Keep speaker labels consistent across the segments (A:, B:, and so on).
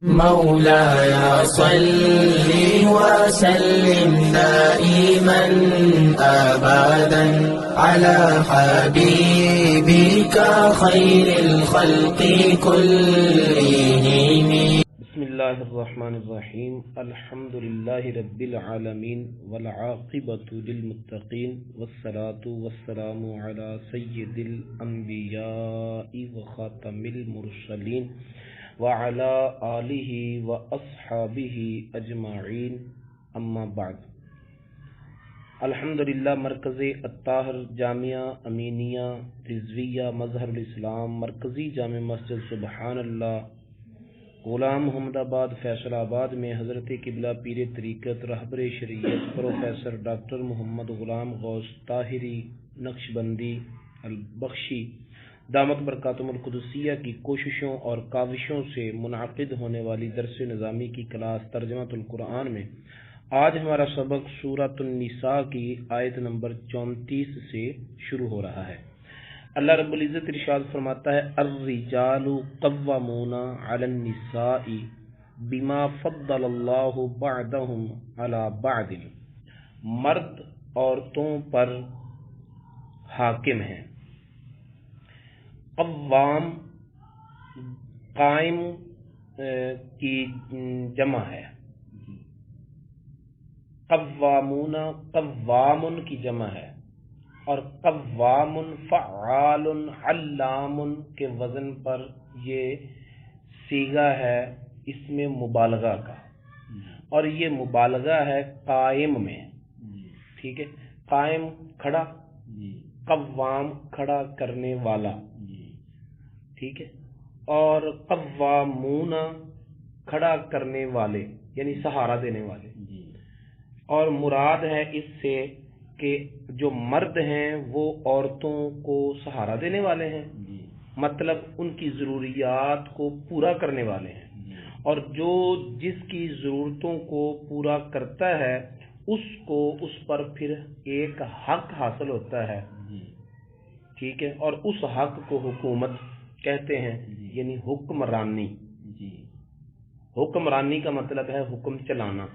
A: مولاي صل وسلم دائما أبدا على حبيبك خير الخلق كلهم.
B: بسم اللہ الرحمن الرحیم الحمد للہ رب العالمین والعاقبۃ للمتقین والصلاة والسلام علی سید الانبیاء وخاتم المرسلین وعلی آلہ واصحابہ اجمعین اما بعد. الحمدللہ مرکز الطاہر جامعہ امینیہ رضویہ مظہر الاسلام مرکزی جامع مسجد سبحان اللہ غلام محمد آباد فیصل آباد میں حضرت قبلہ پیر طریقت رہبر شریعت پروفیسر ڈاکٹر محمد غلام غوث طاہری نقشبندی البخشی دامت برکاتہم القدسیہ کی کوششوں اور کاوشوں سے منعقد ہونے والی درس نظامی کی کلاس ترجمۃ القرآن میں آج ہمارا سبق سورۃ النساء کی آیت نمبر 34 سے شروع ہو رہا ہے. اللہ رب العزت ارشاد فرماتا ہے الرجال قوامون علی النساء بما فضل اللہ بعضهم علی بعض. مرد عورتوں پر حاکم ہیں. قوام قائم کی جمع ہے. قوامون قوام کی جمع ہے اور قوام فعال علام کے وزن پر یہ صیغہ ہے اس میں مبالغہ کا، اور یہ مبالغہ ہے قائم میں. ٹھیک ہے، قائم کھڑا، قوام کھڑا کرنے والا. ٹھیک ہے، اور قوامون کھڑا کرنے والے یعنی سہارا دینے والے. اور مراد ہے اس سے کہ جو مرد ہیں وہ عورتوں کو سہارا دینے والے ہیں، مطلب ان کی ضروریات کو پورا کرنے والے ہیں، اور جو جس کی ضرورتوں کو پورا کرتا ہے اس کو اس پر پھر ایک حق حاصل ہوتا ہے. ٹھیک ہے، اور اس حق کو حکومت کہتے ہیں، یعنی حکمرانی. حکمرانی کا مطلب ہے حکم چلانا.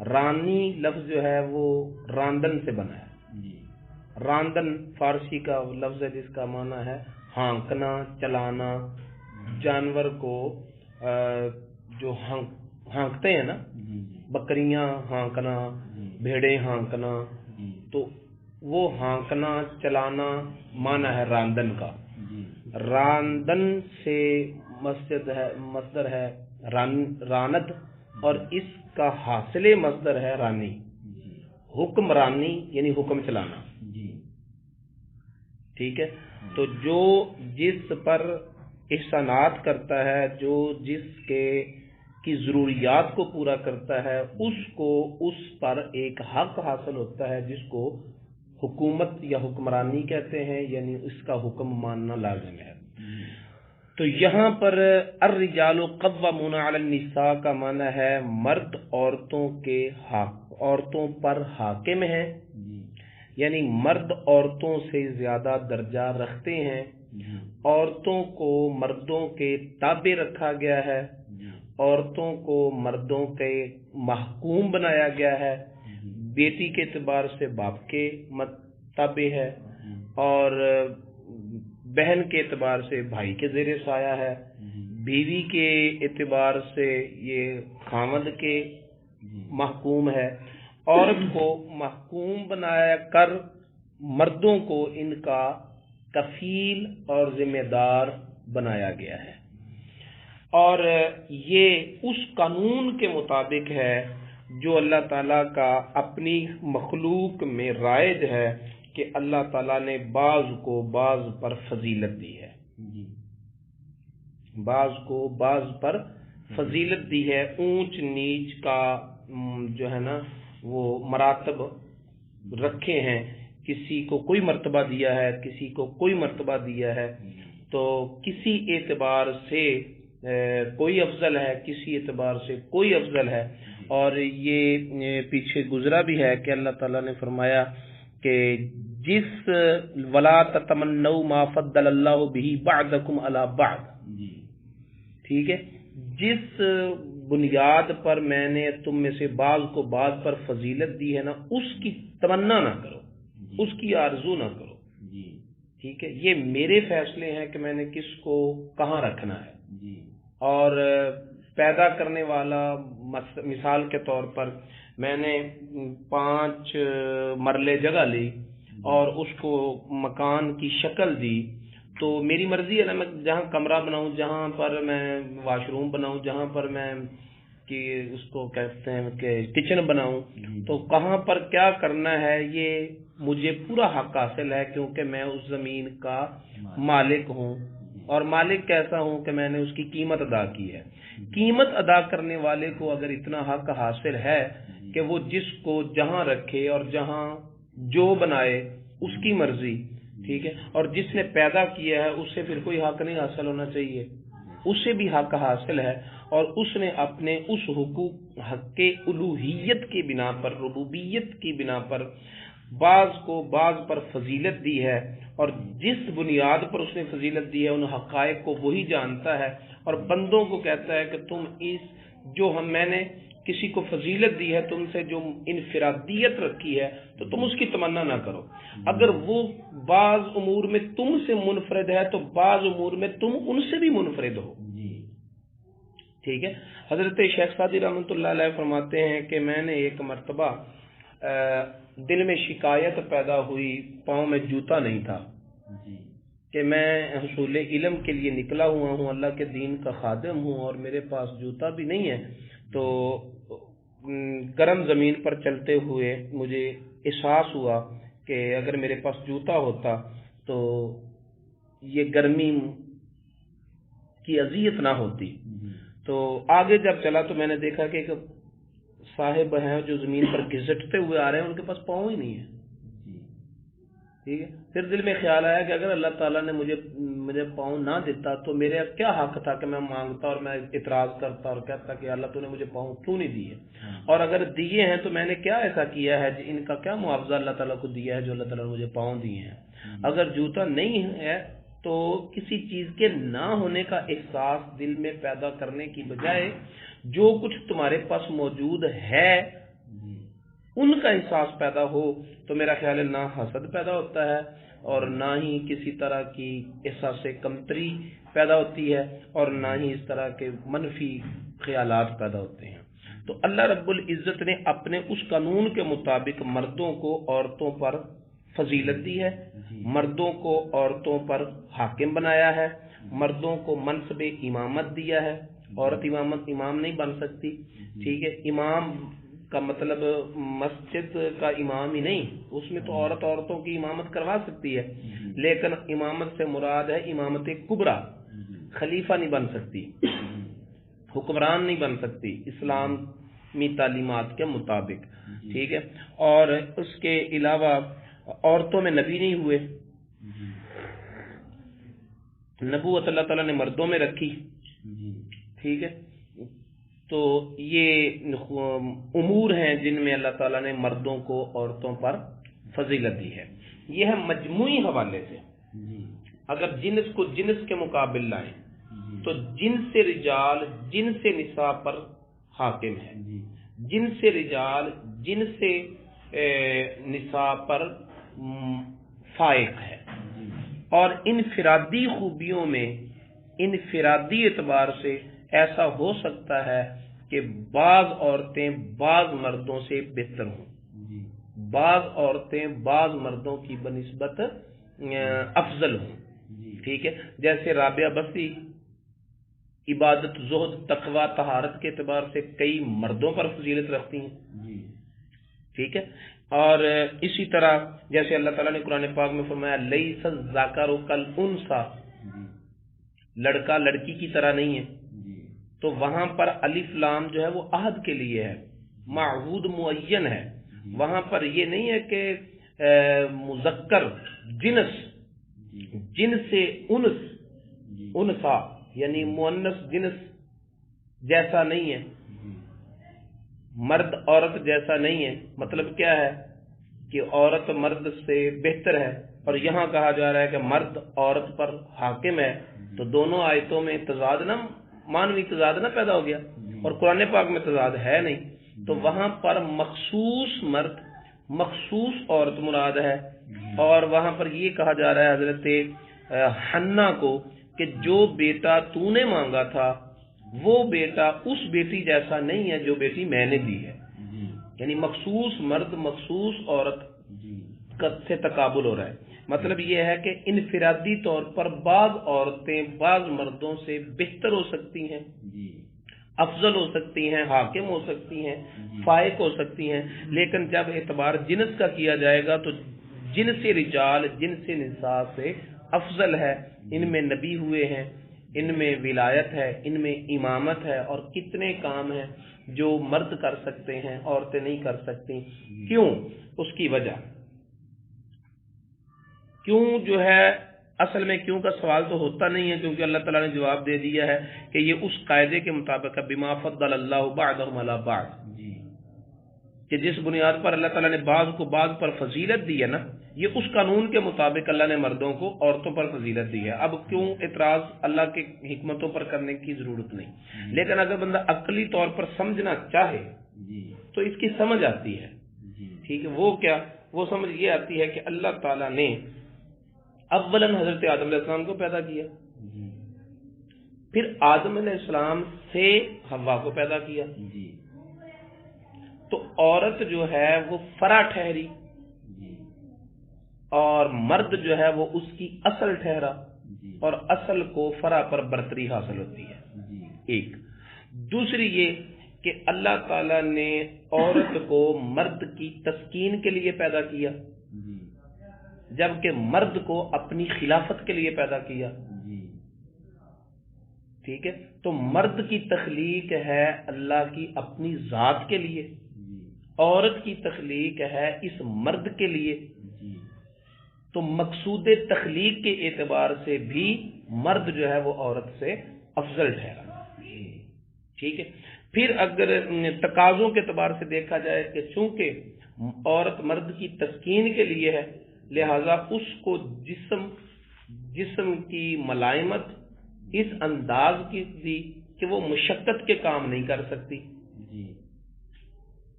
B: رانی لفظ جو ہے وہ راندن سے بنا ہے. راندن فارسی کا لفظ ہے جس کا معنی ہے ہانکنا، چلانا. جانور کو جو ہانکتے ہیں نا، بکریاں ہانکنا، بھیڑیں ہانکنا، تو وہ ہانکنا چلانا معنی ہے راندن کا. راندن سے مصدر ہے راند، اور اس کا حاصل مصدر ہے رانی. حکمرانی یعنی حکم چلانا. ٹھیک ہے، تو جو جس پر احسانات کرتا ہے، جو جس کی ضروریات کو پورا کرتا ہے، اس کو اس پر ایک حق حاصل ہوتا ہے جس کو حکومت یا حکمرانی کہتے ہیں، یعنی اس کا حکم ماننا لازم ہے. تو یہاں پر الرجال قوامون علی النساء کا معنی ہے مرد عورتوں پر حاکم ہیں، یعنی مرد عورتوں سے زیادہ درجہ رکھتے ہیں. عورتوں کو مردوں کے تابع رکھا گیا ہے، عورتوں کو مردوں کے محکوم بنایا گیا ہے. بیٹی کے اعتبار سے باپ کے تابع ہے، اور بہن کے اعتبار سے بھائی کے زیر سایہ ہے. بیوی کے اعتبار سے یہ خاوند کے محکوم ہے. عورت کو محکوم بنایا کر مردوں کو ان کا کفیل اور ذمہ دار بنایا گیا ہے. اور یہ اس قانون کے مطابق ہے جو اللہ تعالیٰ کا اپنی مخلوق میں رائج ہے کہ اللہ تعالیٰ نے بعض کو بعض پر فضیلت دی ہے. بعض کو بعض پر فضیلت دی ہے. اونچ نیچ کا جو ہے نا وہ مراتب رکھے ہیں. کسی کو کوئی مرتبہ دیا ہے، کسی کو کوئی مرتبہ دیا ہے. تو کسی اعتبار سے کوئی افضل ہے، کسی اعتبار سے کوئی افضل ہے. اور یہ پیچھے گزرا بھی ہے کہ اللہ تعالیٰ نے فرمایا کہ جس ولا تتمنوا ما فضل اللہ به بعضکم علی بعض، ٹھیک ہے، جس بنیاد پر میں نے تم میں سے بعض کو بعض پر فضیلت دی ہے نا، اس کی تمنا نہ کرو، اس کی آرزو نہ کرو، ٹھیک ہے، یہ میرے فیصلے ہیں کہ میں نے کس کو کہاں رکھنا ہے۔ اور پیدا کرنے والا، مثال کے طور پر میں نے 5 مرلے جگہ لی اور اس کو مکان کی شکل دی، تو میری مرضی ہے نا، میں جہاں کمرہ بناؤں، جہاں پر میں واش روم بناؤں، جہاں پر میں کہ اس کو کہتے ہیں کہ کچن بناؤں، تو کہاں پر کیا کرنا ہے یہ مجھے پورا حق حاصل ہے، کیونکہ میں اس زمین کا مالک ہوں، اور مالک کیسا ہوں کہ میں نے اس کی قیمت ادا کی ہے۔ قیمت ادا کرنے والے کو اگر اتنا حق حاصل ہے کہ وہ جس کو جہاں رکھے اور جہاں جو بنائے اس کی مرضی، ٹھیک ہے، اور جس نے پیدا کیا ہے اس سے پھر کوئی حق نہیں حاصل ہونا چاہیے، اسے بھی حق حاصل ہے، اور اس نے اپنے اس حق الوہیت کی بنا پر، ربوبیت کی بنا پر بعض کو بعض پر فضیلت دی ہے، اور جس بنیاد پر اس نے فضیلت دی ہے ان حقائق کو وہی جانتا ہے، اور بندوں کو کہتا ہے کہ تم میں نے کسی کو فضیلت دی ہے، تم سے جو انفرادیت رکھی ہے، تو تم اس کی تمنا نہ کرو۔ اگر وہ بعض امور میں تم سے منفرد ہے تو بعض امور میں تم ان سے بھی منفرد ہو، ٹھیک ہے۔ حضرت شیخ سعدی رحمۃ اللہ علیہ فرماتے ہیں کہ میں نے ایک مرتبہ دل میں شکایت پیدا ہوئی، پاؤں میں جوتا نہیں تھا، کہ میں حصول علم کے لیے نکلا ہوا ہوں، اللہ کے دین کا خادم ہوں، اور میرے پاس جوتا بھی نہیں ہے، تو گرم زمین پر چلتے ہوئے مجھے احساس ہوا کہ اگر میرے پاس جوتا ہوتا تو یہ گرمی کی اذیت نہ ہوتی۔ تو آگے جب چلا تو میں نے دیکھا کہ ایک صاحب ہیں جو زمین پر گھسٹتے ہوئے آ رہے ہیں، ان کے پاس پاؤں ہی نہیں ہے، ٹھیک ہے۔ پھر دل میں خیال آیا کہ اگر اللہ تعالیٰ نے مجھے پاؤں نہ دیتا تو میرے کیا حق تھا کہ میں مانگتا اور میں اعتراض کرتا اور کہتا کہ اللہ تو نے مجھے پاؤں کیوں نہیں دیے، اور اگر دیے ہیں تو میں نے کیا ایسا کیا ہے، ان کا کیا معاوضہ اللہ تعالیٰ کو دیا ہے جو اللہ تعالیٰ نے مجھے پاؤں دیے ہیں۔ اگر جوتا نہیں ہے تو کسی چیز کے نہ ہونے کا احساس دل میں پیدا کرنے کی بجائے جو کچھ تمہارے پاس موجود ہے ان کا احساس پیدا ہو، تو میرا خیال ہے نہ حسد پیدا ہوتا ہے اور نہ ہی کسی طرح کی احساس کمتری پیدا ہوتی ہے، اور نہ ہی اس طرح کے منفی خیالات پیدا ہوتے ہیں۔ تو اللہ رب العزت نے اپنے اس قانون کے مطابق مردوں کو عورتوں پر فضیلت دی ہے، مردوں کو عورتوں پر حاکم بنایا ہے، مردوں کو منصب امامت دیا ہے، عورت امام نہیں بن سکتی، ٹھیک ہے۔ امام کا مطلب مسجد کا امام ہی نہیں، اس میں تو عورتوں کی امامت کروا سکتی ہے، لیکن امامت سے مراد ہے امامت کبریٰ، خلیفہ نہیں بن سکتی، حکمران نہیں بن سکتی اسلامی تعلیمات کے مطابق، ٹھیک ہے۔ اور اس کے علاوہ عورتوں میں نبی نہیں ہوئے، نبوت اللہ تعالیٰ نے مردوں میں رکھی، ٹھیک ہے۔ تو یہ امور ہیں جن میں اللہ تعالیٰ نے مردوں کو عورتوں پر فضیلت دی ہے۔ یہ ہے مجموعی حوالے سے، اگر جنس کو جنس کے مقابل لائیں تو جنس رجال جنس نساء پر حاکم ہے، جنس رجال جنس نساء پر فائق ہے، اور انفرادی خوبیوں میں انفرادی اعتبار سے ایسا ہو سکتا ہے کہ بعض عورتیں بعض مردوں سے بہتر ہوں، بعض عورتیں بعض مردوں کی بنسبت افضل ہوں، ٹھیک ہے۔ جیسے رابعہ بسری عبادت، زہد، تقوی، طہارت کے اعتبار سے کئی مردوں پر فضیلت رکھتی ہیں، ٹھیک ہے۔ اور اسی طرح جیسے اللہ تعالیٰ نے قرآن پاک میں فرمایا لیس الذکر کالانثی، لڑکا لڑکی کی طرح نہیں ہے، تو وہاں پر الف لام جو ہے وہ عہد کے لیے ہے، معہود معین ہے، وہاں پر یہ نہیں ہے کہ مذکر جنس جنس انثى یعنی مؤنث جنس جیسا نہیں ہے، مرد عورت جیسا نہیں ہے، مطلب کیا ہے کہ عورت مرد سے بہتر ہے، اور یہاں کہا جا رہا ہے کہ مرد عورت پر حاکم ہے، تو دونوں آیتوں میں تضاد نہ مانوی تضاد نہ پیدا ہو گیا اور قرآن پاک میں تضاد ہے نہیں، تو وہاں پر مخصوص مرد مخصوص عورت مراد ہے، اور وہاں پر یہ کہا جا رہا ہے حضرت حنا کو کہ جو بیٹا تو نے مانگا تھا وہ بیٹا اس بیٹی جیسا نہیں ہے جو بیٹی میں نے دی ہے، یعنی مخصوص مرد مخصوص عورت سے تقابل ہو رہا ہے۔ مطلب یہ ہے کہ انفرادی طور پر بعض عورتیں بعض مردوں سے بہتر ہو سکتی ہیں، افضل ہو سکتی ہیں، حاکم ہو سکتی ہیں، فائق ہو سکتی ہیں، لیکن جب اعتبار جنس کا کیا جائے گا تو جنس رجال جنس نساء سے افضل ہے۔ ان میں نبی ہوئے ہیں، ان میں ولایت ہے، ان میں امامت ہے، اور کتنے کام ہیں جو مرد کر سکتے ہیں عورتیں نہیں کر سکتی۔ کیوں؟ اس کی وجہ کیوں جو ہے، اصل میں کیوں کا سوال تو ہوتا نہیں ہے، کیونکہ اللہ تعالیٰ نے جواب دے دیا ہے کہ یہ اس قاعدے کے مطابق ہے، بما فضل اللہ بعضهم علی بعض، کہ جس بنیاد پر اللہ تعالیٰ نے بعض کو بعض پر فضیلت دی ہے نا، یہ اس قانون کے مطابق اللہ نے مردوں کو عورتوں پر فضیلت دی ہے۔ اب کیوں اعتراض اللہ کے حکمتوں پر کرنے کی ضرورت نہیں، لیکن اگر بندہ عقلی طور پر سمجھنا چاہے تو اس کی سمجھ آتی ہے، ٹھیک ہے۔ وہ کیا؟ وہ سمجھ یہ آتی ہے کہ اللہ تعالیٰ نے اولاً حضرت آدم علیہ السلام کو پیدا کیا، پھر آدم علیہ السلام سے حوا کو پیدا کیا، تو عورت جو ہے وہ فرع ٹھہری اور مرد جو ہے وہ اس کی اصل ٹھہرا، اور اصل کو فرع پر برتری حاصل ہوتی ہے۔ ایک دوسری یہ کہ اللہ تعالی نے عورت کو مرد کی تسکین کے لیے پیدا کیا، جبکہ مرد کو اپنی خلافت کے لیے پیدا کیا، ٹھیک ہے۔ تو مرد کی تخلیق ہے اللہ کی اپنی ذات کے لیے، عورت کی تخلیق ہے اس مرد کے لیے، تو مقصود تخلیق کے اعتبار سے بھی مرد جو ہے وہ عورت سے افضل ٹھہرا، ٹھیک ہے۔ پھر اگر تقاضوں کے اعتبار سے دیکھا جائے کہ چونکہ عورت مرد کی تسکین کے لیے ہے، لہذا اس کو جسم کی ملائمت اس انداز کی دی کہ وہ مشقت کے کام نہیں کر سکتی،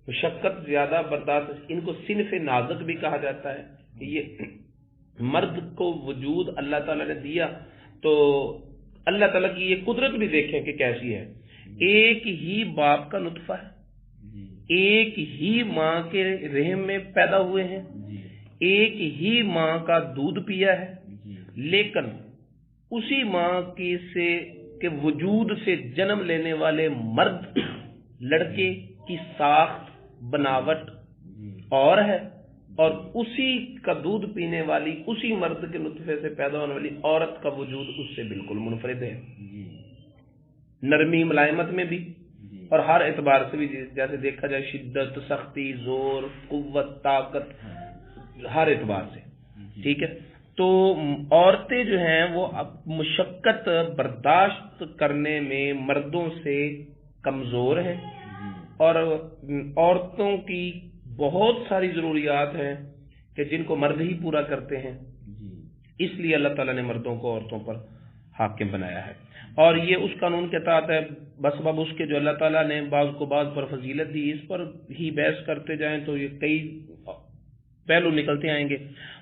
B: مشقت زیادہ برداشت، ان کو صنف نازک بھی کہا جاتا ہے کہ یہ مرد کو وجود اللہ تعالیٰ نے دیا، تو اللہ تعالیٰ کی یہ قدرت بھی دیکھیں کہ کیسی ہے۔ ایک ہی باپ کا نطفہ ہے، ایک ہی ماں کے رحم میں پیدا ہوئے ہیں، ایک ہی ماں کا دودھ پیا ہے، لیکن اسی ماں کے وجود سے جنم لینے والے مرد لڑکے کی ساخت بناوٹ اور ہے، اور اسی کا دودھ پینے والی اسی مرد کے نطفے سے پیدا ہونے والی عورت کا وجود اس سے بالکل منفرد ہے، نرمی ملائمت میں بھی اور ہر اعتبار سے بھی، جیسے دیکھا جائے شدت، سختی، زور، قوت، طاقت، ہر اعتبار سے، ٹھیک ہے۔ تو عورتیں جو ہیں وہ مشقت برداشت کرنے میں مردوں سے کمزور ہیں، اور عورتوں کی بہت ساری ضروریات ہیں کہ جن کو مرد ہی پورا کرتے ہیں، اس لیے اللہ تعالیٰ نے مردوں کو عورتوں پر حاکم بنایا ہے، اور یہ اس قانون کے تحت ہے بسبب اس کے جو اللہ تعالیٰ نے بعض کو بعض پر فضیلت دی۔ اس پر ہی بحث کرتے جائیں تو یہ کئی پہلو نکلتے آئیں گے۔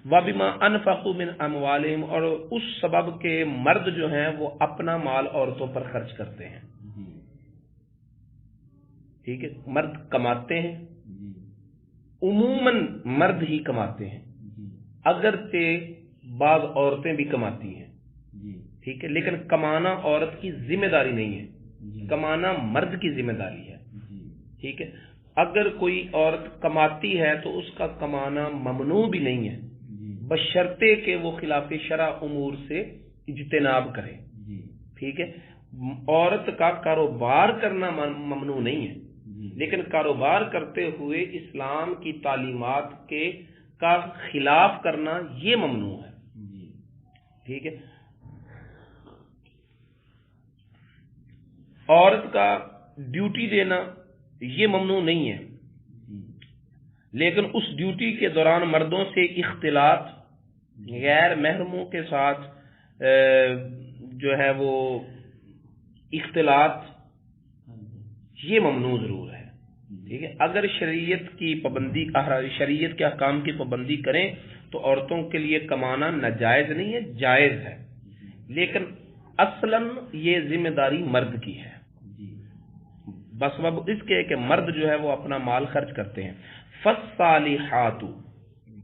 B: وَبِمَا أَنفَقُوا مِنْ أَمْوَالِهِمْ، اور اس سبب کے مرد جو ہیں وہ اپنا مال عورتوں پر خرچ کرتے ہیں، ٹھیک ہے۔ مرد کماتے ہیں، عموماً مرد ہی کماتے ہیں، اگرچہ بعض عورتیں بھی کماتی ہیں، ٹھیک ہے، لیکن کمانا عورت کی ذمہ داری نہیں ہے، کمانا مرد کی ذمہ داری ہے، ٹھیک ہے۔ اگر کوئی عورت کماتی ہے تو اس کا کمانا ممنوع بھی نہیں ہے، بشرطے کہ وہ خلاف شرع امور سے اجتناب کرے، ٹھیک ہے۔ عورت کا کاروبار کرنا ممنوع نہیں ہے، لیکن کاروبار کرتے ہوئے اسلام کی تعلیمات کا خلاف کرنا یہ ممنوع ہے، ٹھیک ہے۔ عورت کا ڈیوٹی دینا یہ ممنوع نہیں ہے، لیکن اس ڈیوٹی کے دوران مردوں سے اختلاط، غیر محرموں کے ساتھ جو ہے وہ اختلاط یہ ممنوع ضرور ہے، ٹھیک ہے. اگر شریعت کی پابندی، شریعت کے احکام کی پابندی کریں تو عورتوں کے لیے کمانا ناجائز نہیں ہے، جائز ہے، لیکن اصلاً یہ ذمہ داری مرد کی ہے، بسبب اس کے کہ مرد جو ہے وہ اپنا مال خرچ کرتے ہیں. فالصالحات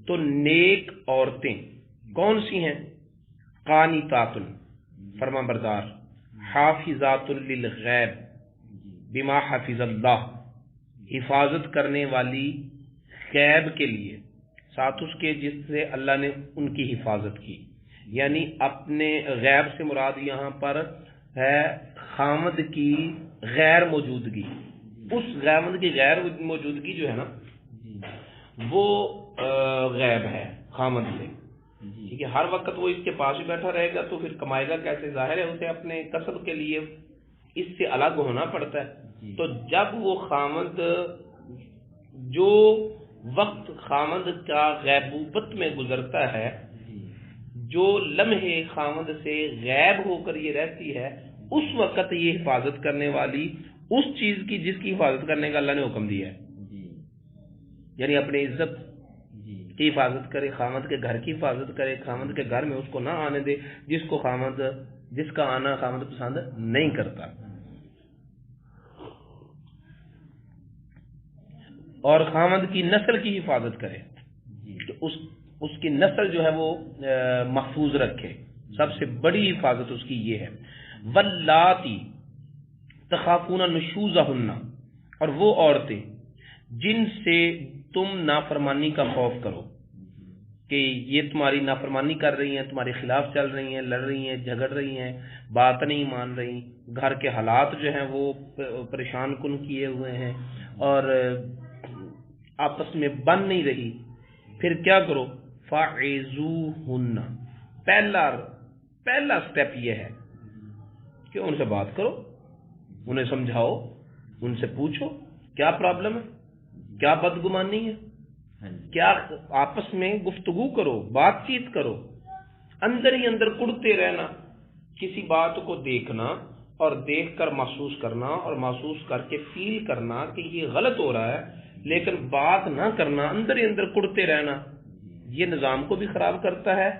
B: تو نیک عورتیں کون سی ہیں؟ قانتات فرما بردار، حافظات للغیب بما حفظ اللہ، حفاظت کرنے والی غیب کے لیے، ساتھ اس کے جس سے اللہ نے ان کی حفاظت کی. یعنی اپنے غیب سے مراد یہاں پر ہے خامد کی غیر موجودگی. اس خامد کی غیر موجودگی جو ہے نا وہ غیب ہے خامد سے، ٹھیک ہے. ہر وقت وہ اس کے پاس ہی بیٹھا رہے گا تو پھر کمائے گا کیسے؟ ظاہر ہے اسے اپنے کسب کے لیے اس سے الگ ہونا پڑتا ہے. تو جب وہ خامد، جو وقت خامد کا غیبوبت میں گزرتا ہے، جو لمحے خامد سے غیب ہو کر یہ رہتی ہے، اس وقت یہ حفاظت کرنے والی اس چیز کی جس کی حفاظت کرنے کا اللہ نے حکم دیا ہے، یعنی اپنی عزت کی حفاظت کرے، خامد کے گھر کی حفاظت کرے، خامد کے گھر میں اس کو نہ آنے دے جس کا آنا خامد پسند نہیں کرتا، اور خامد کی نسل کی حفاظت کرے، اس کی نسل جو ہے وہ محفوظ رکھے. سب سے بڑی حفاظت اس کی یہ ہے. واللاتی تخافون نشوزہن، اور وہ عورتیں جن سے تم نافرمانی کا خوف کرو کہ یہ تمہاری نافرمانی کر رہی ہیں، تمہارے خلاف چل رہی ہیں، لڑ رہی ہیں، جھگڑ رہی ہیں، بات نہیں مان رہی، گھر کے حالات جو ہیں وہ پریشان کن کیے ہوئے ہیں اور آپس میں بن نہیں رہی، پھر کیا کرو؟ فَعِذُوهُنَّ، پہلا سٹیپ یہ ہے کہ ان سے بات کرو، انہیں سمجھاؤ، ان سے پوچھو کیا پرابلم ہے، کیا بدگمانی ہے، کیا آپس میں گفتگو کرو، بات چیت کرو. اندر ہی اندر کڑتے رہنا، کسی بات کو دیکھنا اور دیکھ کر محسوس کرنا اور محسوس کر کے فیل کرنا کہ یہ غلط ہو رہا ہے، لیکن بات نہ کرنا، اندر ہی اندر کڑتے رہنا، یہ نظام کو بھی خراب کرتا ہے،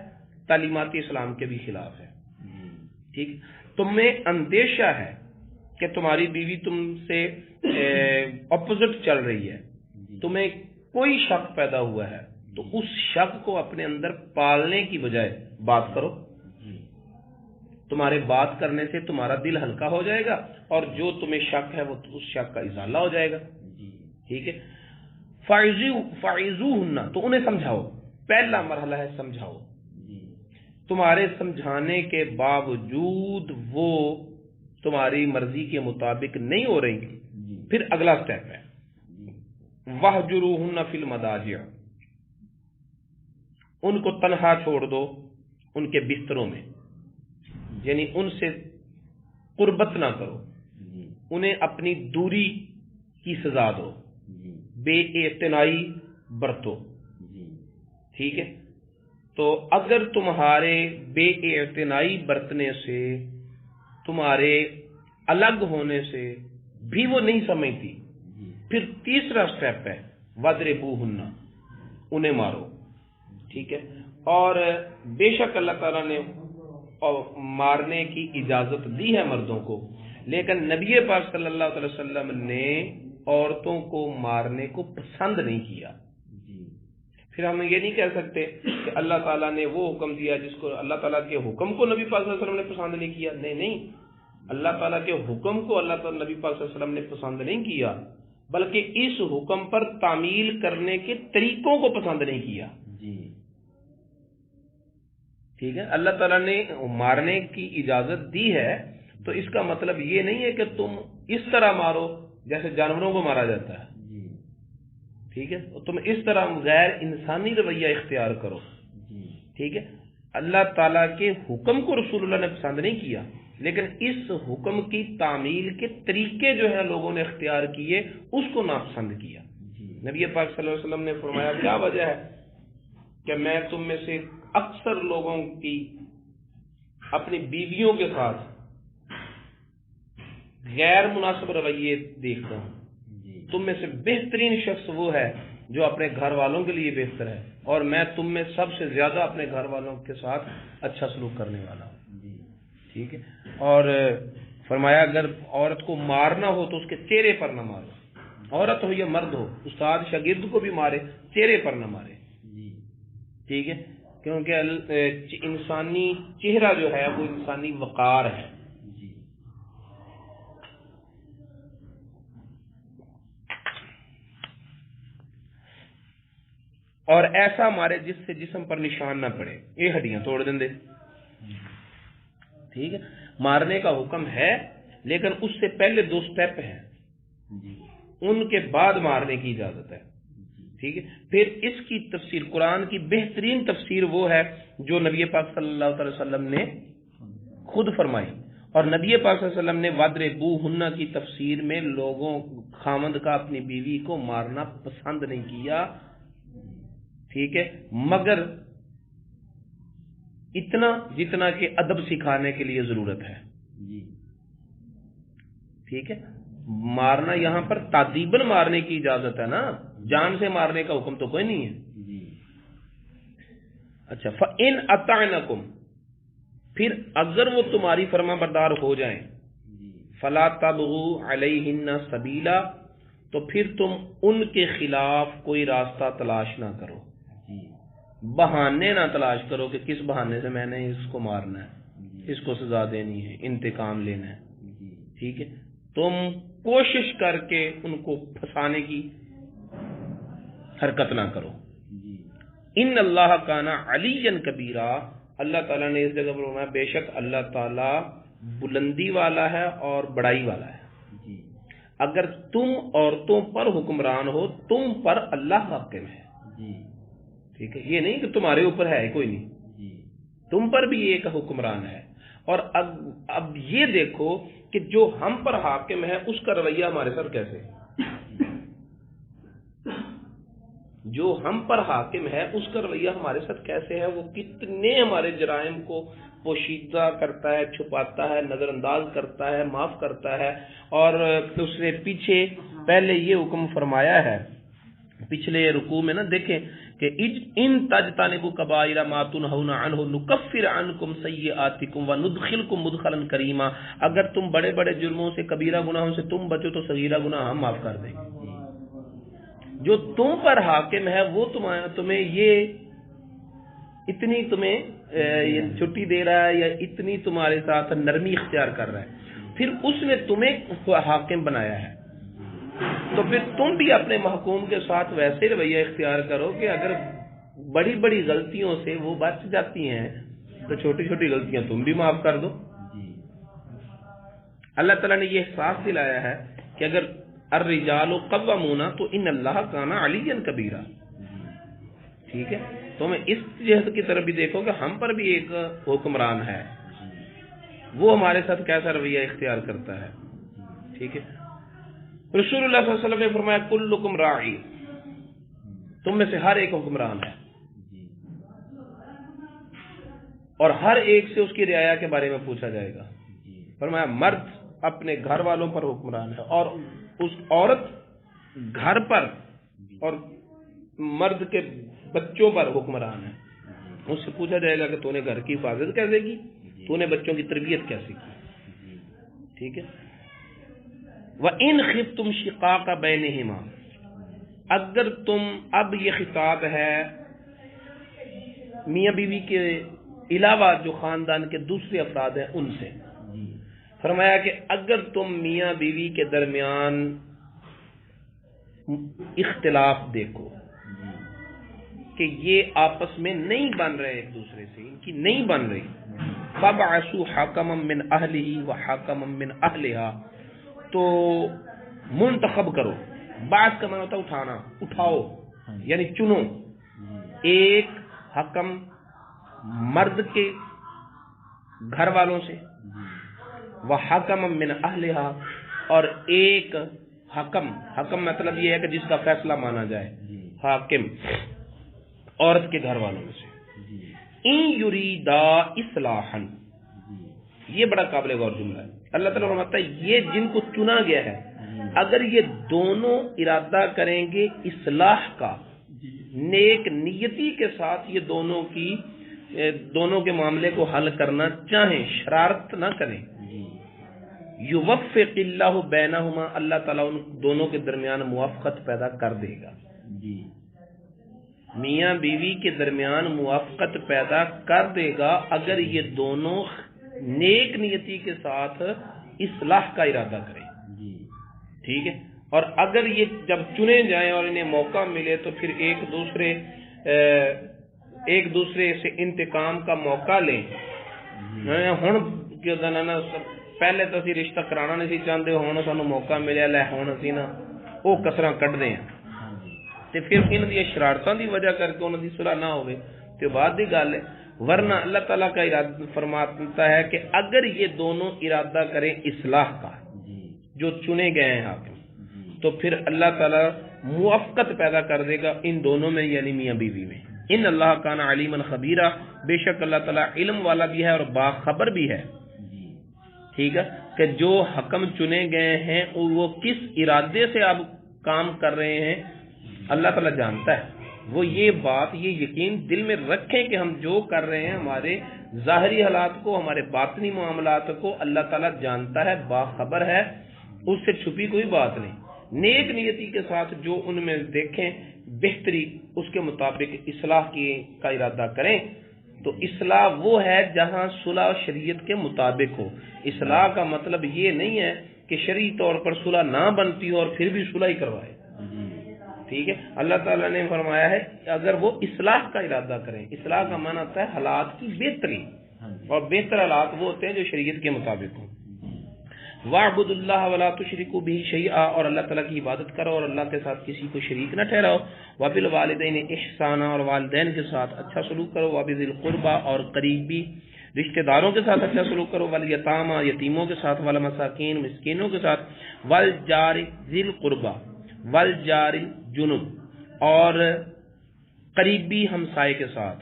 B: تعلیمات اسلام کے بھی خلاف ہے. ٹھیک، تمہیں اندیشہ ہے کہ تمہاری بیوی تم سے اپوزٹ چل رہی ہے، تمہیں کوئی شک پیدا ہوا ہے، تو اس شک کو اپنے اندر پالنے کی بجائے بات کرو. تمہارے بات کرنے سے تمہارا دل ہلکا ہو جائے گا اور جو تمہیں شک ہے وہ اس شک کا ازالہ ہو جائے گا. ٹھیک ہے. فَعِذُوهُنَّ، تو انہیں سمجھاؤ، پہلا مرحلہ ہے سمجھاؤ. تمہارے سمجھانے کے باوجود وہ تمہاری مرضی کے مطابق نہیں ہو رہی، پھر اگلا سٹیپ ہے وَاهْجُرُوهُنَّ فِي الْمَضَاجِعِ، ان کو تنہا چھوڑ دو ان کے بستروں میں، یعنی ان سے قربت نہ کرو، انہیں اپنی دوری کی سزا دو، بے اعتنائی برتو. ٹھیک ہے. تو اگر تمہارے بے اعتنائی برتنے سے، تمہارے الگ ہونے سے بھی وہ نہیں سمجھتی، پھر تیسرا سٹیپ ہے وَاضْرِبُوهُنَّ، انہیں مارو. ٹھیک ہے. اور بے شک اللہ تعالیٰ نے مارنے کی اجازت دی ہے مردوں کو، لیکن نبی پاک صلی اللہ علیہ وسلم نے عورتوں کو مارنے کو پسند نہیں کیا. پھر ہم یہ نہیں کہہ سکتے کہ اللہ تعالیٰ نے وہ حکم دیا جس کو، اللہ تعالیٰ کے حکم کو نبی پاک صلی اللہ علیہ وسلم نے پسند نہیں کیا. نہیں، اللہ تعالیٰ کے حکم کو اللہ تعالیٰ نبی پاک صلی اللہ علیہ وسلم نے پسند نہیں کیا، بلکہ اس حکم پر تعمیل کرنے کے طریقوں کو پسند نہیں کیا. ٹھیک ہے. اللہ تعالیٰ نے مارنے کی اجازت دی ہے تو اس کا مطلب یہ نہیں ہے کہ تم اس طرح مارو جیسے جانوروں کو مارا جاتا ہے. ٹھیک ہے. تم اس طرح غیر انسانی رویہ اختیار کرو. ٹھیک ہے. اللہ تعالیٰ کے حکم کو رسول اللہ نے پسند نہیں کیا، لیکن اس حکم کی تعمیل کے طریقے جو ہے لوگوں نے اختیار کیے اس کو ناپسند کیا. نبی پاک صلی اللہ علیہ وسلم نے فرمایا کیا وجہ ہے کہ میں تم میں سے اکثر لوگوں کی اپنی بیویوں کے ساتھ غیر مناسب رویے دیکھتا ہوں۔ تم میں سے بہترین شخص وہ ہے جو اپنے گھر والوں کے لیے بہتر ہے، اور میں تم میں سب سے زیادہ اپنے گھر والوں کے ساتھ اچھا سلوک کرنے والا ہوں۔ ٹھیک ہے، اور فرمایا اگر عورت کو مارنا ہو تو اس کے چہرے پر نہ مارو، عورت ہو یا مرد ہو، استاد شاگرد کو بھی مارے، چہرے پر نہ مارے۔ ٹھیک ہے، کیونکہ انسانی چہرہ جو ہے وہ انسانی وقار ہے۔ اور ایسا مارے جس سے جسم پر نشان نہ پڑے، یہ ہڈیاں توڑ دیں دے۔ ٹھیک ہے، مارنے کا حکم ہے لیکن اس سے پہلے 2 سٹیپ ہیں، ان کے بعد مارنے کی اجازت ہے۔ ٹھیک ہے، پھر اس کی تفسیر، قرآن کی بہترین تفسیر وہ ہے جو نبی پاک صلی اللہ علیہ وسلم نے خود فرمائی، اور نبی پاک صلی اللہ علیہ وسلم نے وَاضْرِبُوهُنَّ کی تفسیر میں لوگوں خامند کا اپنی بیوی کو مارنا پسند نہیں کیا۔ ٹھیک ہے، مگر اتنا جتنا کہ ادب سکھانے کے لیے ضرورت ہے۔ ٹھیک ہے، مارنا یہاں پر تعذیباً مارنے کی اجازت ہے نا، جان سے مارنے کا حکم تو کوئی نہیں ہے۔ اچھا، فَإِنْ أَطَعْنَكُمْ، پھر اگر وہ تمہاری فرما بردار ہو جائیں، فَلَا تَبْغُوا عَلَيْهِنَّ سَبِيلًا، تو پھر تم ان کے خلاف کوئی راستہ تلاش نہ کرو، بہانے نہ تلاش کرو کہ کس بہانے سے میں نے اس کو مارنا ہے، اس کو سزا دینی ہے، انتقام لینا ہے۔ ٹھیک ہے، تم کوشش کر کے ان کو پھنسانے کی حرکت نہ کرو۔ ان اللہ کان علیٰ کبیرا، اللہ تعالیٰ نے اس جگہ پر فرمایا بے شک اللہ تعالیٰ بلندی والا ہے اور بڑائی والا ہے۔ اگر تم عورتوں پر حکمران ہو، تم پر اللہ حاکم ہے۔ ٹھیک ہے، یہ نہیں کہ تمہارے اوپر ہے کوئی نہیں، تم پر بھی ایک حکمران ہے۔ اور اب یہ دیکھو کہ جو ہم پر حاکم ہے اس کا رویہ ہمارے ساتھ کیسے ہے، جو ہم پر حاکم ہے اس کا رویہ ہمارے ساتھ کیسے ہے، وہ کتنے ہمارے جرائم کو پوشیدہ کرتا ہے، چھپاتا ہے، نظر انداز کرتا ہے، معاف کرتا ہے۔ اور اس نے پیچھے پہلے یہ حکم فرمایا ہے، پچھلے رکوع میں نا دیکھیں کہ ان تجتنبوا کبائر ما تنہون عنہ نکفر عنکم سیئاتکم وندخلکم مدخلا کریما، اگر تم بڑے بڑے جرموں سے، کبیرہ گناہوں سے تم بچو تو صغیرہ گناہ ہم معاف کر دیں گے۔ جو تم پر حاکم ہے وہ تمہیں یہ اتنی یہ چھٹی دے رہا ہے یا اتنی تمہارے ساتھ نرمی اختیار کر رہا ہے، پھر اس نے تمہیں حاکم بنایا ہے، تو پھر تم بھی اپنے محکوم کے ساتھ ویسے رویہ اختیار کرو کہ اگر بڑی بڑی غلطیوں سے وہ بچ جاتی ہیں تو چھوٹی چھوٹی غلطیاں تم بھی معاف کر دو۔ اللہ تعالیٰ نے یہ احساس دلایا ہے کہ اگر الرجال قوامون تو ان اللہ کان علیٰ کبیرا۔ ٹھیک ہے، تو میں اس جہت کی طرف بھی دیکھو کہ ہم پر بھی ایک حکمران ہے، وہ ہمارے ساتھ کیسا رویہ اختیار کرتا ہے۔ ٹھیک ہے، رسول اللہ صلی اللہ علیہ وسلم نے فرمایا کلکم راعی، تم میں سے ہر ایک حکمران ہے، اور ہر ایک سے اس کی رعایا کے بارے میں پوچھا جائے گا۔ فرمایا مرد اپنے گھر والوں پر حکمران ہے، اور اس عورت گھر پر اور مرد کے بچوں پر حکمران ہے۔ اس سے پوچھا جائے گا کہ تو نے گھر کی حفاظت کیسے کی، تو نے بچوں کی تربیت کیسے کی۔ ٹھیک ہے، وَإِنْ خِفْتُمْ شِقَاقَ بَيْنِهِمَا، اگر تم، اب یہ خطاب ہے میاں بیوی کے علاوہ جو خاندان کے دوسرے افراد ہیں ان سے، فرمایا کہ اگر تم میاں بیوی کے درمیان اختلاف دیکھو کہ یہ آپس میں نہیں بن رہے، ایک دوسرے سے ان کی نہیں بن رہی، فَبْعَثُوا حَكَمًا مِّنْ أَهْلِهِ وَحَكَمًا مِّنْ أَهْلِهَا، تو منتخب کرو، بعض کا معنی ہوتا ہے اٹھانا، اٹھاؤ یعنی چنو، ایک حکم مرد کے گھر والوں سے، وَحَكَمًا مِّنْ أَهْلِهَا، اور ایک حکم مطلب یہ ہے کہ جس کا فیصلہ مانا جائے، حاکم عورت کے گھر والوں میں سے۔ ان یریدا اصلاحا، یہ بڑا قابل غور جملہ ہے، اللہ تعالیٰ فرماتا ہے یہ جن کو چنا گیا ہے اگر یہ دونوں ارادہ کریں گے اصلاح کا، نیک نیتی کے ساتھ یہ دونوں کے معاملے کو حل کرنا چاہیں، شرارت نہ کریں، یوفق اللہ بینہما، اللہ تعالیٰ ان دونوں کے درمیان موافقت پیدا کر دے گا، میاں بیوی کے درمیان موافقت پیدا کر دے گا اگر یہ دونوں نیک نیتی کے ساتھ اصلاح کا ارادہ کریں، ٹھیک ہے۔ اور اگر یہ جب چنے جائیں اور انہیں موقع ملے تو پھر ایک دوسرے سے انتقام کا موقع لیں، پہلے تو اسی رشتہ کرانا نہیں چاہتے، ہوں سانو موقع ملیا لے ہوں اسی نا وہ کسراں کڈ دیں تے پھر ان دی شرارتاں دی وجہ کر کے انہاں دی صلح نہ ہوئے تو بعد دی گل ہے، ورنہ اللہ تعالیٰ کا ارادہ فرماتا ہے کہ اگر یہ دونوں ارادہ کریں اصلاح کا، جو چنے گئے ہیں حاکم، تو پھر اللہ تعالیٰ موافقت پیدا کر دے گا ان دونوں میں، یعنی میاں بیوی میں۔ ان اللہ کان علیما خبیرا، بے شک اللہ تعالیٰ علم والا بھی ہے اور باخبر بھی ہے، ٹھیک ہے، کہ جو حکم چنے گئے ہیں وہ کس ارادے سے اب کام کر رہے ہیں اللہ تعالیٰ جانتا ہے۔ وہ یہ بات، یہ یقین دل میں رکھیں کہ ہم جو کر رہے ہیں ہمارے ظاہری حالات کو، ہمارے باطنی معاملات کو اللہ تعالیٰ جانتا ہے، باخبر ہے، اس سے چھپی کوئی بات نہیں۔ نیک نیتی کے ساتھ جو ان میں دیکھیں بہتری، اس کے مطابق اصلاح کا ارادہ کریں، تو اصلاح وہ ہے جہاں صلح شریعت کے مطابق ہو۔ اصلاح کا مطلب یہ نہیں ہے کہ شرعی طور پر صلح نہ بنتی ہو اور پھر بھی صلح ہی کروائے، ٹھیک ہے۔ اللہ تعالیٰ نے فرمایا ہے اگر وہ اصلاح کا ارادہ کریں، اصلاح کا معنی ہوتا ہے حالات کی بہتری، اور بہتر حالات وہ ہوتے ہیں جو شریعت کے مطابق ہوں۔ وَاعْبُدُوا اللَّهَ وَلَا تُشْرِكُوا بِهِ شَيْئًا، اور اللہ تعالیٰ کی عبادت کرو اور اللہ کے ساتھ کسی کو شریک نہ ٹھہراؤ۔ وَبِالْوَالِدَيْنِ إِحْسَانًا، اور والدین کے ساتھ اچھا سلوک کرو۔ وَبِذِي الْقُرْبَى، اور قریبی رشتہ داروں کے ساتھ اچھا سلوک کرو۔ وَالْيَتَامَى، یتیموں کے ساتھ۔ وَالْمَسَاكِينِ، مسکینوں کے ساتھ۔ وَالْجَارِ ذِي الْقُرْبَى، وَالْجَارِ الْجُنُبِ، اور قریبی ہمسائے کے ساتھ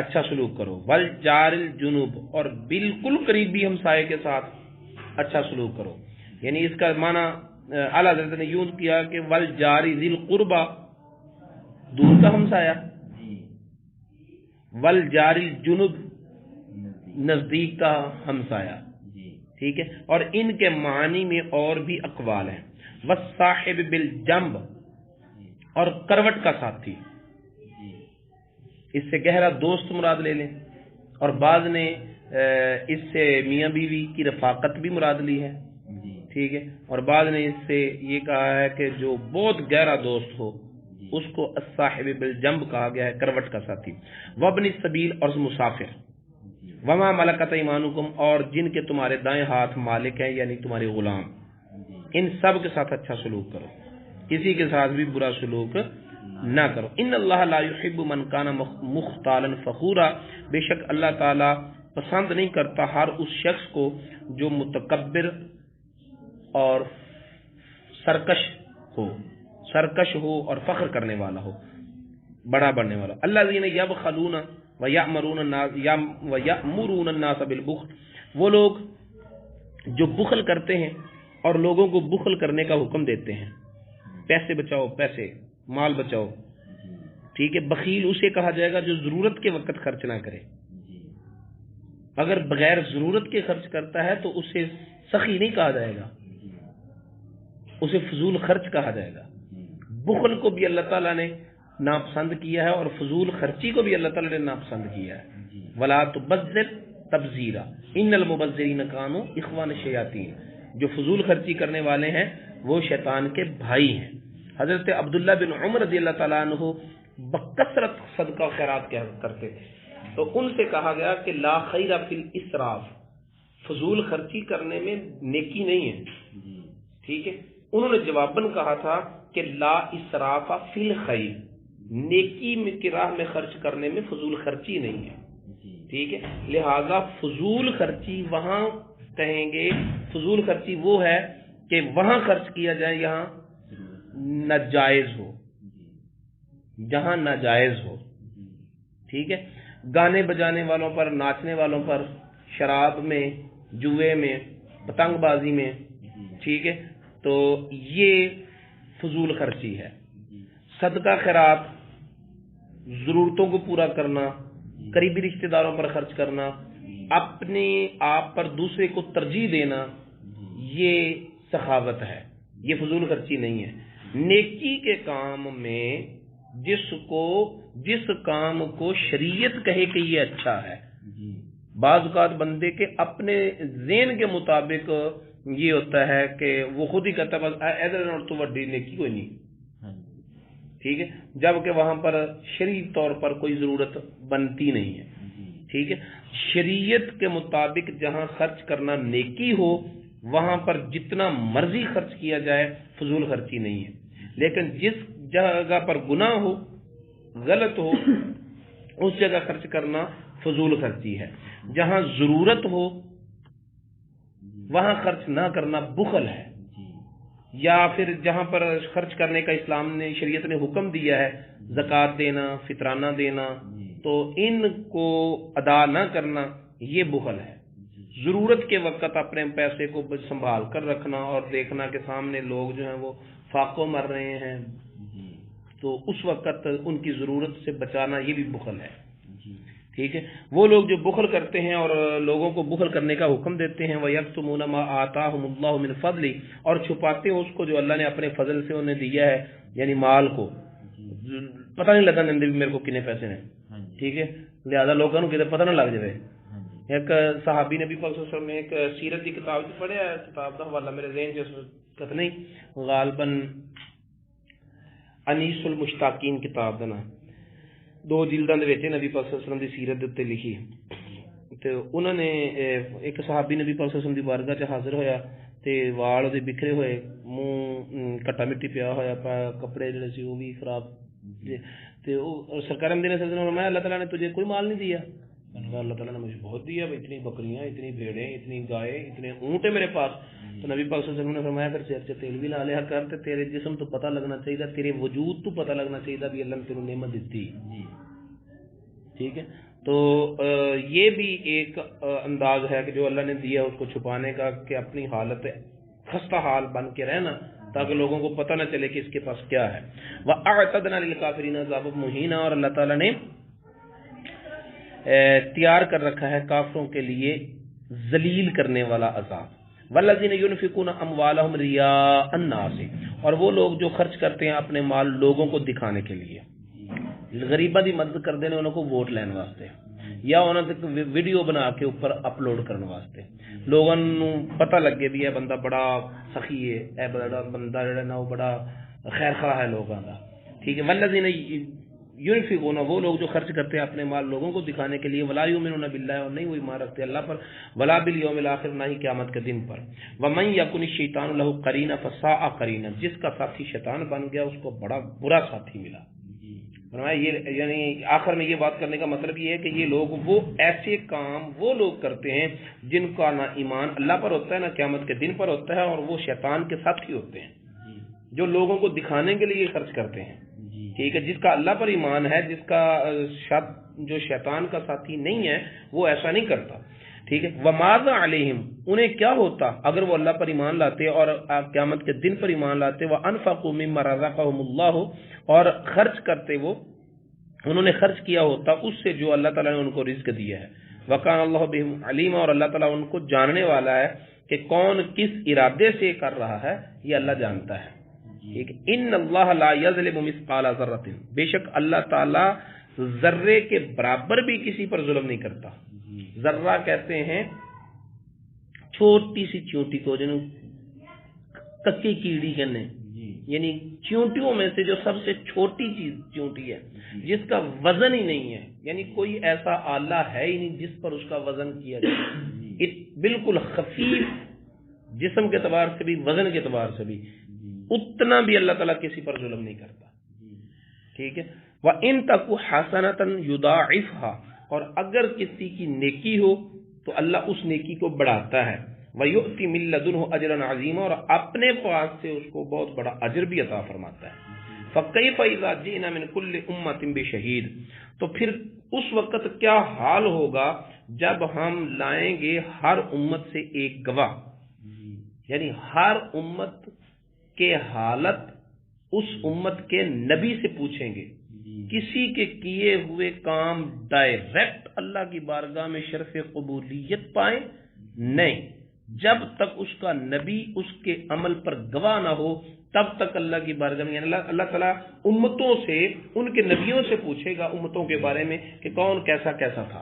B: اچھا سلوک کرو۔ وَالْجَارِ الْجُنُبِ، اور بالکل قریبی ہمسائے کے ساتھ اچھا سلوک کرو۔ یعنی اس کا معنی اعلیٰ حضرت نے یوں کیا کہ والجاری ذی القربہ، دور کا ہمسایہ، والجاری الجنب، نزدیک کا ہمسایہ، ٹھیک ہے۔ اور ان کے معنی میں اور بھی اقوال ہیں۔ والصاحب بالجنب، اور کروٹ کا ساتھی، اس سے گہرا دوست مراد لے لیں، اور بعض نے اس سے میاں بیوی کی رفاقت بھی مراد لی ہے، ٹھیک ہے، اور بعض نے اس سے یہ کہا ہے کہ جو بہت گہرا دوست ہو اس کو الصاحب بالجنب کہا گیا ہے، کروٹ کا ساتھی۔ وابن السبیل، اور مسافر۔ وما ملکت ایمانکم، اور جن کے تمہارے دائیں ہاتھ مالک ہیں یعنی تمہارے غلام، ان سب کے ساتھ اچھا سلوک کرو، کسی کے ساتھ بھی برا سلوک نہ کرو۔ ان اللہ لا يحب من کان مختالا فخورا، بے شک اللہ تعالی پسند نہیں کرتا ہر اس شخص کو جو متکبر اور سرکش ہو اور فخر کرنے والا ہو، بڑا بڑھنے والا۔ الذین یبخلون ویأمرون الناس بالبخل، وہ لوگ جو بخل کرتے ہیں اور لوگوں کو بخل کرنے کا حکم دیتے ہیں، پیسے بچاؤ، پیسے مال بچاؤ، ٹھیک ہے۔ بخیل اسے کہا جائے گا جو ضرورت کے وقت خرچ نہ کرے، اگر بغیر ضرورت کے خرچ کرتا ہے تو اسے سخی نہیں کہا جائے گا، اسے فضول خرچ کہا جائے گا۔ بخل کو بھی اللہ تعالیٰ نے ناپسند کیا ہے اور فضول خرچی کو بھی اللہ تعالیٰ نے ناپسند کیا ہے۔ وَلَا تُبَذِّرْ تَبْذِيرًا إِنَّ الْمُبَذِّرِينَ كَانُوا إِخْوَانَ الشَّيَاطِينِ، جو فضول خرچی کرنے والے ہیں وہ شیطان کے بھائی ہیں۔ حضرت عبداللہ بن عمر رضی اللہ تعالیٰ عنہ بکثرت صدقہ خیرات کرتے تھے، تو ان سے کہا گیا کہ لا خیر فی الاسراف، فضول خرچی کرنے میں نیکی نہیں ہے، ٹھیک ہے۔ انہوں نے جواباً کہا تھا کہ لا اسراف فی الخیر، نیکی کی راہ میں خرچ کرنے میں فضول خرچی نہیں ہے، ٹھیک ہے۔ لہذا فضول خرچی وہاں کہیں گے، فضول خرچی وہ ہے کہ وہاں خرچ کیا جائے یہاں ناجائز ہو، جہاں ناجائز ہو، ٹھیک ہے۔ گانے بجانے والوں پر، ناچنے والوں پر، شراب میں، جوئے میں، پتنگ بازی میں، ٹھیک ہے، تو یہ فضول خرچی ہے۔ صدقہ خیرات، ضرورتوں کو پورا کرنا، قریبی رشتہ داروں پر خرچ کرنا، اپنے آپ پر دوسرے کو ترجیح دینا، یہ سخاوت ہے، یہ فضول خرچی نہیں ہے۔ نیکی کے کام میں جس کام کو شریعت کہے کہ یہ اچھا ہے، بعض اوقات بندے کے اپنے ذہن کے مطابق یہ ہوتا ہے کہ وہ خود ہی کہتا ہے بس ادھر تو وڈی نیکی کوئی نہیں، ٹھیک ہے، جبکہ وہاں پر شرعی طور پر کوئی ضرورت بنتی نہیں ہے، ٹھیک ہے۔ شریعت کے مطابق جہاں خرچ کرنا نیکی ہو وہاں پر جتنا مرضی خرچ کیا جائے فضول خرچی نہیں ہے، لیکن جس جگہ پر گناہ ہو، غلط ہو، اس جگہ خرچ کرنا فضول خرچی ہے۔ جہاں ضرورت ہو وہاں خرچ نہ کرنا بخل ہے، یا پھر جہاں پر خرچ کرنے کا اسلام نے، شریعت نے حکم دیا ہے، زکوٰۃ دینا، فطرانہ دینا، تو ان کو ادا نہ کرنا یہ بخل ہے۔ ضرورت کے وقت اپنے پیسے کو سنبھال کر رکھنا اور دیکھنا کہ سامنے لوگ جو ہیں وہ فاقوں مر رہے ہیں، تو اس وقت ان کی ضرورت سے بچانا یہ بھی بخل ہے، ٹھیک ہے۔ وہ لوگ جو بخل کرتے ہیں اور لوگوں کو بخل کرنے کا حکم دیتے ہیں، وَيَكْتُمُونَ مَا آتَاهُمُ اللَّهُ مِنْ فَضْلِهِ، اور چھپاتے ہیں اس کو جو اللہ نے اپنے فضل سے انہیں دیا ہے، یعنی مال کو، پتہ نہیں لگا نندے بھی میرے کو کتنے پیسے ہیں، ٹھیک ہے، لہذا لوگوں کو کدھر پتہ نہ لگ جائے۔ ایک صحابی نبی پاک صلی اللہ علیہ وسلم نے ایک سیرت کی کتاب پڑھا ہے، کتاب کا حوالہ میرے ذہن سے نہیں، غالباً انیس المشتاقین کتاب دا نا، 2 جلداں دے وچ نبی پاک صلی اللہ علیہ وسلم دی سیرت دے اوتے لکھی، تے انہوں نے ایک صحابی نبی پاک صلی اللہ علیہ وسلم دی بارگاہ چ حاضر ہویا تے وال دے بکھرے ہوئے، منہ کٹا مٹی پیا ہویا، کپڑے جڑے سی وہ بھی خراب، تے او سرکار مدینہ صلی اللہ علیہ وسلم نے فرمایا اللہ تعالیٰ نے تجھے کوئی مال نہیں دیا؟ اللہ تعالیٰ نے مجھے بہت دیا، اتنی بکریاں، اتنی بھیڑیں، اتنی گائے، اتنے اونٹ ہے میرے پاس۔ تو نبی پاک صلی اللہ علیہ وسلم نے فرمایا پھر سر سے تیل بھی لا لیا کر، تے تیرے جسم تو پتہ لگنا چاہیے، تیرے وجود تو پتہ لگنا چاہیے بھی اللہ نے تینوں نعمت دیتی، ٹھیک ہے۔ تو یہ بھی ایک انداز ہے کہ جو اللہ نے دیا اس کو چھپانے کا، کہ اپنی حالت خستہ حال بن کے رہنا تاکہ لوگوں کو پتہ نہ چلے کہ اس کے پاس کیا ہے۔ وَأَعْتَدْنَا لِلْكَافِرِينَ عَذَابًا مُهِينًا، اور اللہ تعالیٰ نے تیار کر رکھا ہے کافروں کے لیے ذلیل کرنے والا عذاب۔ وَالَّذِينَ يُنْفِقُونَ أَمْوَالَهُمْ رِيَاءَ النَّاسِ، اور وہ لوگ جو خرچ کرتے ہیں اپنے مال لوگوں کو دکھانے کے لیے، غریباں دی مدد کر دینے انہوں کو ووٹ لین واسطے، یا انہوں نے ویڈیو بنا کے اوپر اپلوڈ کرنے واسطے، لوگوں نو پتہ لگے بھی یہ بندہ بڑا سخی ہے، اے بڑا بندہ جڑا نا وہ بڑا خیر خواہ ہے لوگوں کا، ٹھیک ہے۔ والذین ينفقون، وہ لوگ جو خرچ کرتے ہیں اپنے مال لوگوں کو دکھانے کے لیے، ولا یؤمنون باللہ، اور نہیں وہ ایمان رکھتے اللہ پر، ولا بالیوم الاخر، نہ ہی قیامت کے دن پر۔ ومن یکن الشیطان له قرینا فساء قرینا، جس کا ساتھی شیطان بن گیا اس کو بڑا برا ساتھی ملا۔ یہ یعنی آخر میں یہ بات کرنے کا مطلب یہ ہے کہ یہ لوگ وہ ایسے کام وہ لوگ کرتے ہیں جن کا نہ ایمان اللہ پر ہوتا ہے نہ قیامت کے دن پر ہوتا ہے، اور وہ شیطان کے ساتھی ہوتے ہیں جو لوگوں کو دکھانے کے لیے خرچ کرتے ہیں، ٹھیک ہے۔ جس کا اللہ پر ایمان ہے، جس کا جو شیطان کا ساتھی نہیں ہے، وہ ایسا نہیں کرتا، ٹھیک ہے۔ وَمَاذَا عَلَيْهِمْ، انہیں کیا ہوتا اگر وہ اللہ پر ایمان لاتے اور قیامت کے دن پر ایمان لاتے، وَأَنفَقُوا مِمَّا رَزَقَهُمُ اللَّهُ، اور خرچ کرتے وہ انہوں نے خرچ کیا ہوتا اس سے جو اللہ تعالیٰ نے ان کو رزق دیا ہے۔ وَكَانَ اللَّهُ بِهِمْ عَلِيمًا، اور اللہ تعالیٰ ان کو جاننے والا ہے کہ کون کس ارادے سے کر رہا ہے، یہ اللہ جانتا ہے، ٹھیک ہے۔ ان اللہ لا یظلم مثقال ذرۃ، بے شک اللہ تعالیٰ ذرے کے برابر بھی کسی پر ظلم نہیں کرتا۔ ذرہ کہتے ہیں چھوٹی سی چیونٹی کو، جنہوں ککی کیڑی کہنے، یعنی چیونٹیوں میں سے جو سب سے چھوٹی چیز چیونٹی ہے جس کا وزن ہی نہیں ہے، یعنی کوئی ایسا آلہ ہے ہی نہیں جس پر اس کا وزن کیا جائے، بالکل خفیف جسم کے اعتبار سے بھی وزن کے اعتبار سے بھی، اتنا بھی اللہ تعالیٰ کسی پر ظلم نہیں کرتا، ٹھیک ہے۔ وَإِن تَكُ حَسَنَةً يُضَاعِفْهَا، اور اگر کسی کی نیکی ہو تو اللہ اس نیکی کو بڑھاتا ہے، وَيُؤْتِ مِن لَّدُنْهُ أَجْرًا عَظِيمًا، اور اپنے پاس سے اس کو بہت بڑا اجر بھی عطا فرماتا ہے۔ فَكَيْفَ إِذَا جِئْنَا مِن كُلِّ أُمَّةٍ بِشَهِيدٍ، تو پھر اس وقت کیا حال ہوگا جب ہم لائیں گے ہر امت سے ایک گواہ۔ یعنی ہر امت کے حالت اس امت کے نبی سے پوچھیں گے. کسی کے کیے ہوئے کام ڈائریکٹ اللہ کی بارگاہ میں شرف قبولیت پائیں نہیں. جب تک اس کا نبی اس کے عمل پر گواہ نہ ہو تب تک اللہ کی بارگاہ میں، یعنی اللہ تعالیٰ امتوں سے، ان کے نبیوں سے پوچھے گا امتوں کے بارے میں کہ کون کیسا کیسا تھا.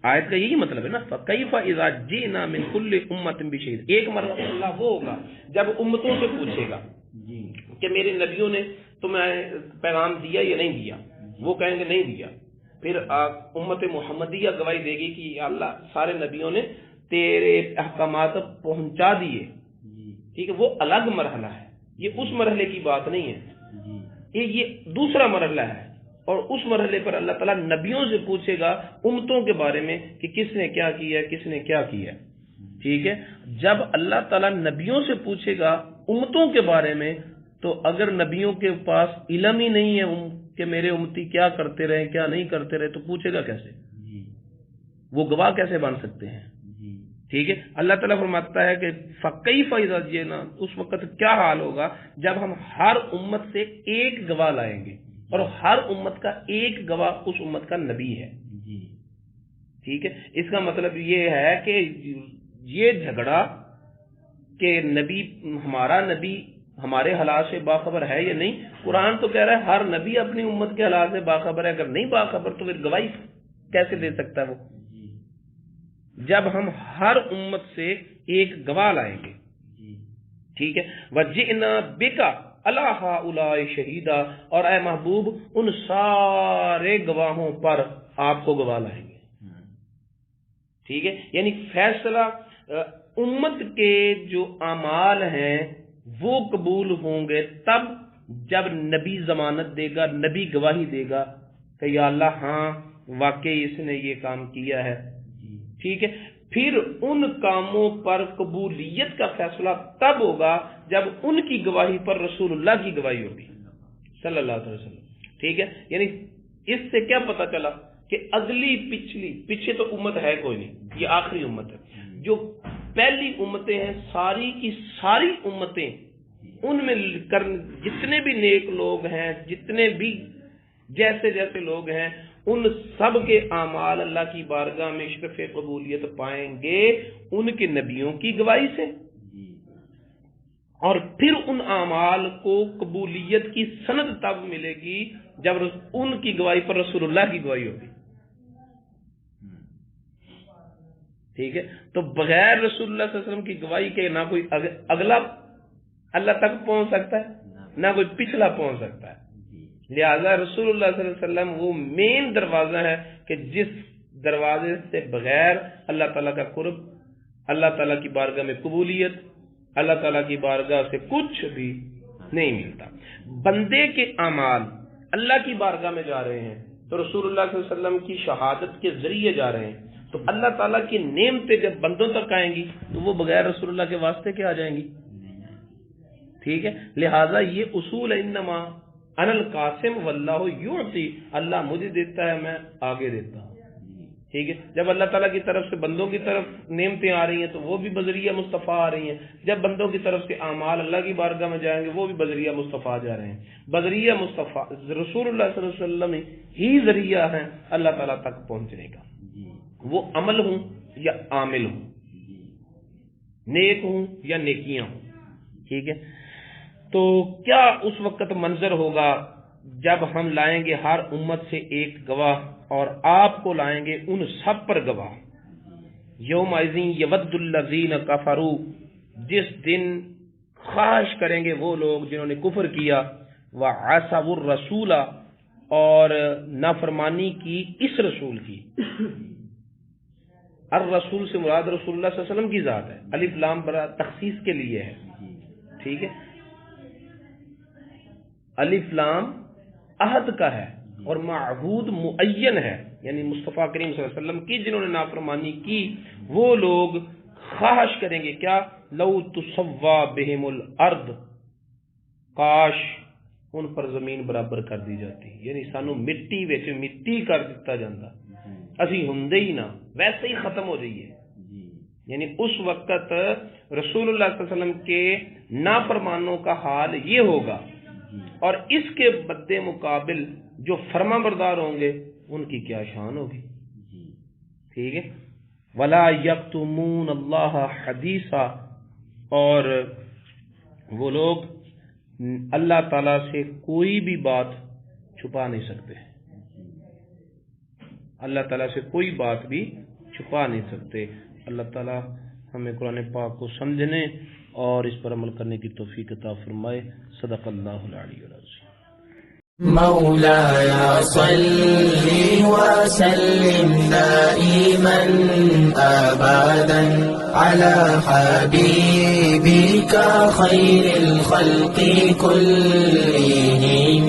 B: آیت کا یہی مطلب ہے نا، فَكَيْفَ إِذَا جِئْنَا مِنْ كُلِّ أُمَّةٍ بِشَهِيدٍ. ایک مرتبہ اللہ وہ ہوگا جب امتوں سے پوچھے گا کہ میرے نبیوں نے تمہیں پیغام دیا یا نہیں دیا. وہ کہیں گے نہیں دیا. پھر امت محمدیہ گواہی دے گی کہ یا اللہ سارے نبیوں نے تیرے احکامات پہنچا دیے. ٹھیک ہے، وہ الگ مرحلہ ہے، یہ اس مرحلے کی بات نہیں ہے، یہ دوسرا مرحلہ ہے. اور اس مرحلے پر اللہ تعالیٰ نبیوں سے پوچھے گا امتوں کے بارے میں کہ کس نے کیا کیا، کس نے کیا کیا. ٹھیک ہے، جب اللہ تعالیٰ نبیوں سے پوچھے گا امتوں کے بارے میں تو اگر نبیوں کے پاس علم ہی نہیں ہے کہ میرے امتی کیا کرتے رہے کیا نہیں کرتے رہے تو پوچھے گا کیسے؟ وہ گواہ کیسے بن سکتے ہیں؟ ٹھیک ہے، اللہ تعالیٰ فرماتا ہے کہ فَكَيْفَ إِذَا جِئْنَا، اس وقت کیا حال ہوگا جب ہم ہر امت سے ایک گواہ لائیں گے اور ہر امت کا ایک گواہ اس امت کا نبی ہے. ٹھیک ہے، اس کا مطلب یہ ہے کہ یہ جھگڑا کہ نبی، ہمارا نبی ہمارے حالات سے باخبر ہے یا نہیں، قرآن تو کہہ رہا ہے ہر نبی اپنی امت کے حالات سے باخبر ہے. اگر نہیں باخبر تو پھر گواہی کیسے دے سکتا ہے وہ؟ جب ہم ہر امت سے ایک گواہ لائیں گے. ٹھیک ہے، وَجِئْنَا بِكَ عَلَىٰ هَٰؤُلَاءِ شَهِيدًا، اور اے محبوب ان سارے گواہوں پر آپ کو گواہ لائیں گے. ٹھیک ہے، یعنی فیصلہ امت کے جو اعمال ہیں وہ قبول ہوں گے تب جب نبی ضمانت دے گا، نبی گواہی دے گا کہ یا اللہ ہاں واقعی اس نے یہ کام کیا ہے. ٹھیک ہے، پھر ان کاموں پر قبولیت کا فیصلہ تب ہوگا جب ان کی گواہی پر رسول اللہ کی گواہی ہوگی صلی اللہ علیہ وسلم. ٹھیک ہے، یعنی اس سے کیا پتہ چلا کہ اگلی پیچھے تو امت ہے کوئی نہیں، یہ آخری امت ہے. جو پہلی امتیں ہیں ساری کی ساری امتیں، ان میں جتنے بھی نیک لوگ ہیں، جتنے بھی جیسے جیسے لوگ ہیں، ان سب کے اعمال اللہ کی بارگاہ میں شرف قبولیت پائیں گے ان کے نبیوں کی گواہی سے، اور پھر ان اعمال کو قبولیت کی سند تب ملے گی جب ان کی گواہی پر رسول اللہ کی گواہی ہوگی. ٹھیک ہے، تو بغیر رسول اللہ صلی اللہ علیہ وسلم کی گواہی کے نہ کوئی اگلا اللہ تک پہنچ سکتا ہے نہ کوئی پچھلا پہنچ سکتا ہے. لہذا رسول اللہ صلی اللہ علیہ وسلم وہ مین دروازہ ہے کہ جس دروازے سے بغیر اللہ تعالیٰ کا قرب، اللہ تعالیٰ کی بارگاہ میں قبولیت، اللہ تعالیٰ کی بارگاہ سے کچھ بھی نہیں ملتا. بندے کے اعمال اللہ کی بارگاہ میں جا رہے ہیں تو رسول اللہ صلی اللہ علیہ وسلم کی شہادت کے ذریعے جا رہے ہیں، تو اللہ تعالیٰ کی نعمتیں جب بندوں تک آئیں گی تو وہ بغیر رسول اللہ کے واسطے کے آ جائیں گی. ٹھیک ہے، لہٰذا یہ اصول ہے، انما انا القاسم واللہ یعطی، اللہ مجھے دیتا ہے میں آگے دیتا ہوں. ٹھیک ہے، جب اللہ تعالیٰ کی طرف سے بندوں کی طرف نعمتیں آ رہی ہیں تو وہ بھی بذریعہ مصطفیٰ آ رہی ہیں، جب بندوں کی طرف سے اعمال اللہ کی بارگاہ میں جائیں گے وہ بھی بذریعہ مصطفیٰ جا رہے ہیں. بذریعہ مصطفیٰ رسول اللہ صلی اللہ علیہ وسلم ہی ذریعہ ہیں اللہ تعالیٰ تک پہنچنے کا. وہ عمل ہوں یا عامل ہوں، نیک ہوں یا نیکیاں ہوں. ٹھیک ہے، تو کیا اس وقت منظر ہوگا جب ہم لائیں گے ہر امت سے ایک گواہ اور آپ کو لائیں گے ان سب پر گواہ. یومئذ یود الذین کفروا، جس دن خواہش کریں گے وہ لوگ جنہوں نے کفر کیا، وعصوا الرسول، اور نافرمانی کی اس رسول کی. الرسول سے مراد رسول اللہ صلی اللہ علیہ وسلم کی ذات ہے، الف لام برا تخصیص کے لیے ہے. ٹھیک ہے، الف لام عہد کا ہے اور معہود معین ہے، یعنی مصطفیٰ کریم صلی اللہ علیہ وسلم کی جنہوں نے نافرمانی کی وہ لوگ خواہش کریں گے کیا، لو تسوا بہم الارض، کاش ان پر زمین برابر کر دی جاتی، یعنی سانو مٹی وچ مٹی کر دیتا جاتا، اسی ہندے ہی نہ ویسے ہی ختم ہو جائیے. یعنی اس وقت رسول اللہ صلی اللہ علیہ وسلم کے نافرمانوں کا حال یہ ہوگا، اور اس کے بد مقابل جو فرما بردار ہوں گے ان کی کیا شان ہوگی. ٹھیک ہے. وَلَا يَكْتُمُونَ اللَّهَ حَدِيثًا، اور وہ لوگ اللہ تعالیٰ سے کوئی بھی بات چھپا نہیں سکتے، اللہ تعالیٰ سے کوئی بات بھی چھپا نہیں سکتے. اللہ تعالیٰ ہمیں قرآن پاک کو سمجھنے اور اس پر عمل کرنے کی توفیق عطا فرمائے. صدق اللہ العلی العظیم.
A: مولاي صل وسلم دائما أبدا على حبيبك خير الخلق كلهم.